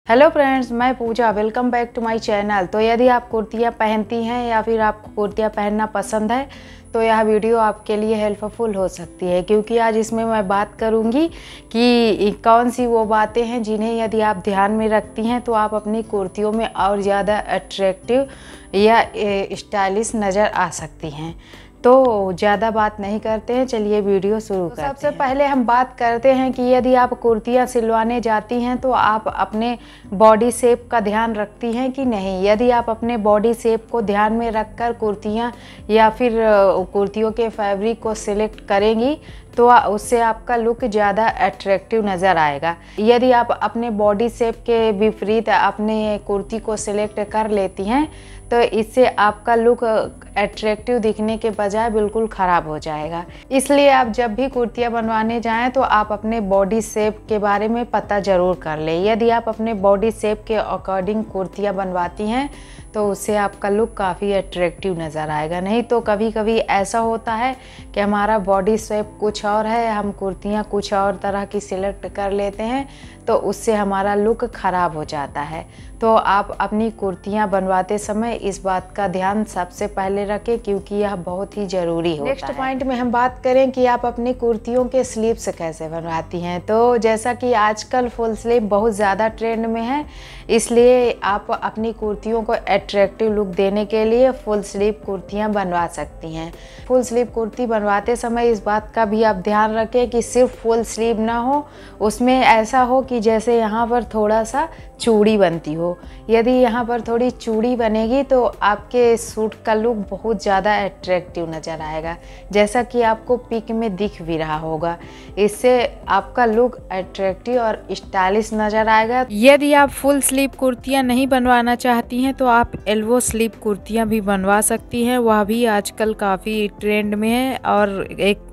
Hello friends, मैं Pooja. Welcome back to my channel. तो यदि आप कुर्तियाँ पहनती हैं या फिर आपको कुर्तियाँ पहनना पसंद है तो यह वीडियो आपके लिए हेल्पफुल हो सकती है, क्योंकि आज इसमें मैं बात करूंगी कि कौन सी वो बातें हैं जिन्हें यदि आप ध्यान में रखती हैं तो आप अपनी कुर्तियों में और ज़्यादा अट्रैक्टिव या स्टाइलिश नज़र आ सकती हैं। तो ज़्यादा बात नहीं करते हैं, चलिए वीडियो शुरू करते हैं। सबसे पहले हम बात करते हैं कि यदि आप कुर्तियाँ सिलवाने जाती हैं तो आप अपने बॉडी शेप का ध्यान रखती हैं कि नहीं। यदि आप अपने बॉडी शेप को ध्यान में रखकर कुर्तियाँ या फिर कुर्तियों के फैब्रिक को सिलेक्ट करेंगी तो उससे आपका लुक ज़्यादा अट्रैक्टिव नज़र आएगा। यदि आप अपने बॉडी शेप के विपरीत अपने कुर्ती को सिलेक्ट कर लेती हैं तो इससे आपका लुक अट्रैक्टिव दिखने के बजाय बिल्कुल ख़राब हो जाएगा। इसलिए आप जब भी कुर्तियाँ बनवाने जाएं तो आप अपने बॉडी शेप के बारे में पता ज़रूर कर लें। यदि आप अपने बॉडी शेप के अकॉर्डिंग कुर्तियाँ बनवाती हैं तो उससे आपका लुक काफ़ी अट्रैक्टिव नज़र आएगा। नहीं तो कभी कभी ऐसा होता है कि हमारा बॉडी शेप कुछ और है, हम कुर्तियाँ कुछ और तरह की सिलेक्ट कर लेते हैं तो उससे हमारा लुक ख़राब हो जाता है। तो आप अपनी कुर्तियाँ बनवाते समय इस बात का ध्यान सबसे पहले रखें, क्योंकि यह बहुत ही ज़रूरी होता है। नेक्स्ट पॉइंट में हम बात करें कि आप अपनी कुर्तियों के स्लीव्स कैसे बनवाती हैं। तो जैसा कि आजकल फुल स्लीव बहुत ज़्यादा ट्रेंड में है, इसलिए आप अपनी कुर्तियों को अट्रैक्टिव लुक देने के लिए फुल स्लीव कुर्तियाँ बनवा सकती हैं। फुल स्लीव कुर्ती बनवाते समय इस बात का भी आप ध्यान रखें कि सिर्फ फुल स्लीव ना हो, उसमें ऐसा हो कि जैसे यहाँ पर थोड़ा सा चूड़ी बनती हो। यदि यहाँ पर थोड़ी चूड़ी बनेगी तो आपके सूट का लुक बहुत ज़्यादा अट्रैक्टिव नज़र आएगा, जैसा कि आपको पिक में दिख भी रहा होगा। इससे आपका लुक अट्रैक्टिव और स्टाइलिश नज़र आएगा। यदि आप फुल स्लीव कुर्तियाँ नहीं बनवाना चाहती हैं तो आप एल्बो स्लीव कुर्तियाँ भी बनवा सकती हैं। वह भी आजकल काफ़ी ट्रेंड में है और एक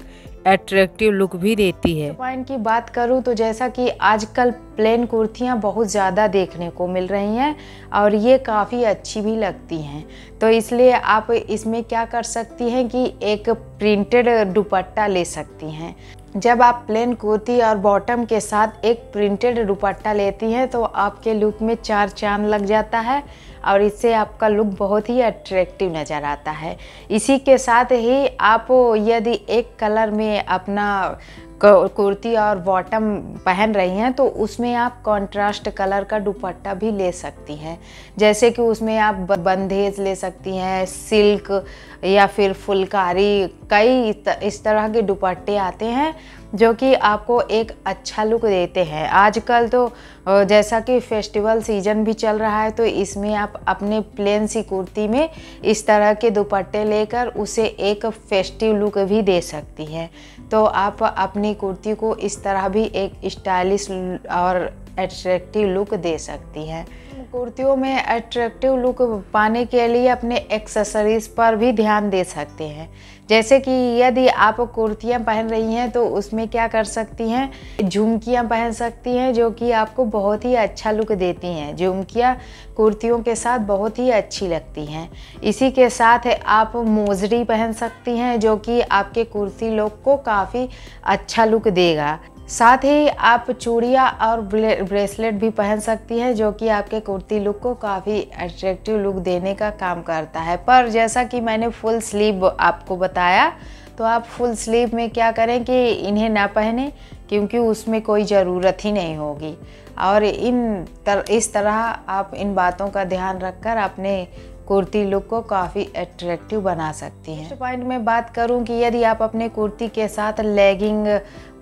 अट्रैक्टिव लुक भी देती है। पॉइंट की बात करूं तो जैसा कि आजकल प्लेन कुर्तियां बहुत ज़्यादा देखने को मिल रही हैं और ये काफ़ी अच्छी भी लगती हैं। तो इसलिए आप इसमें क्या कर सकती हैं कि एक प्रिंटेड दुपट्टा ले सकती हैं। जब आप प्लेन कुर्ती और बॉटम के साथ एक प्रिंटेड दुपट्टा लेती हैं तो आपके लुक में चार चांद लग जाता है और इससे आपका लुक बहुत ही अट्रैक्टिव नज़र आता है। इसी के साथ ही आप यदि एक कलर में अपना कुर्ती और बॉटम पहन रही हैं तो उसमें आप कॉन्ट्रास्ट कलर का दुपट्टा भी ले सकती हैं। जैसे कि उसमें आप बंदेज ले सकती हैं, सिल्क या फिर फुलकारी, कई इस तरह के दुपट्टे आते हैं जो कि आपको एक अच्छा लुक देते हैं। आजकल तो जैसा कि फेस्टिवल सीजन भी चल रहा है तो इसमें आप अपने प्लेन सी कुर्ती में इस तरह के दुपट्टे लेकर उसे एक फेस्टिव लुक भी दे सकती हैं। तो आप अपनी कुर्ती को इस तरह भी एक स्टाइलिश और अट्रैक्टिव लुक दे सकती हैं। कुर्तियों में अट्रैक्टिव लुक पाने के लिए अपने एक्सेसरीज पर भी ध्यान दे सकते हैं। जैसे कि यदि आप कुर्तियां पहन रही हैं तो उसमें क्या कर सकती हैं, झुमकियां पहन सकती हैं जो कि आपको बहुत ही अच्छा लुक देती हैं। झुमकियां कुर्तियों के साथ बहुत ही अच्छी लगती हैं। इसी के साथ आप मोजड़ी पहन सकती हैं जो कि आपके कुर्ती लुक को काफ़ी अच्छा लुक देगा। साथ ही आप चूड़ियाँ और ब्रेसलेट भी पहन सकती हैं जो कि आपके कुर्ती लुक को काफ़ी अट्रैक्टिव लुक देने का काम करता है। पर जैसा कि मैंने फुल स्लीव आपको बताया तो आप फुल स्लीव में क्या करें कि इन्हें ना पहने, क्योंकि उसमें कोई ज़रूरत ही नहीं होगी। और इस तरह आप इन बातों का ध्यान रखकर अपने कुर्ती लुक को काफ़ी अट्रैक्टिव बना सकती हैं। नेक्स्ट पॉइंट में बात करूं कि यदि आप अपने कुर्ती के साथ लेगिंग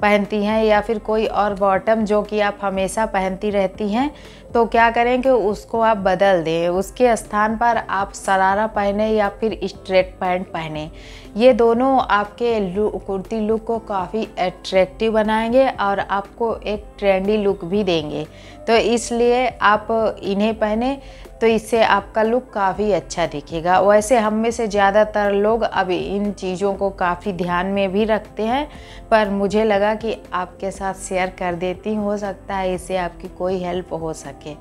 पहनती हैं या फिर कोई और बॉटम जो कि आप हमेशा पहनती रहती हैं तो क्या करें कि उसको आप बदल दें। उसके स्थान पर आप शरारा पहने या फिर स्ट्रेट पैंट पहने। ये दोनों आपके कुर्ती लुक को काफ़ी अट्रैक्टिव बनाएंगे और आपको एक ट्रेंडी लुक भी देंगे। तो इसलिए आप इन्हें पहने तो इससे आपका लुक काफ़ी अच्छा दिखेगा। वैसे हम में से ज़्यादातर लोग अब इन चीज़ों को काफ़ी ध्यान में भी रखते हैं, पर मुझे लगा कि आपके साथ शेयर कर देती हूँ, हो सकता है इससे आपकी कोई हेल्प हो सके।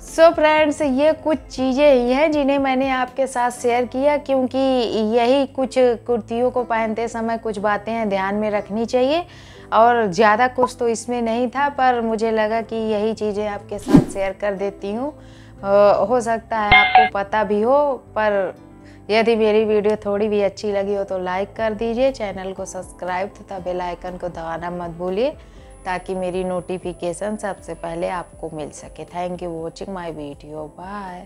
सो फ्रेंड्स, ये कुछ चीज़ें ही हैं जिन्हें मैंने आपके साथ शेयर किया, क्योंकि यही कुछ कुर्तियों को पहनते समय कुछ बातें ध्यान में रखनी चाहिए और ज़्यादा कुछ तो इसमें नहीं था, पर मुझे लगा कि यही चीज़ें आपके साथ शेयर कर देती हूँ। हो सकता है आपको पता भी हो, पर यदि मेरी वीडियो थोड़ी भी अच्छी लगी हो तो लाइक कर दीजिए, चैनल को सब्सक्राइब तथा बेल आइकन को दबाना मत भूलिए, ताकि मेरी नोटिफिकेशन सबसे पहले आपको मिल सके। Thank you watching my video, bye.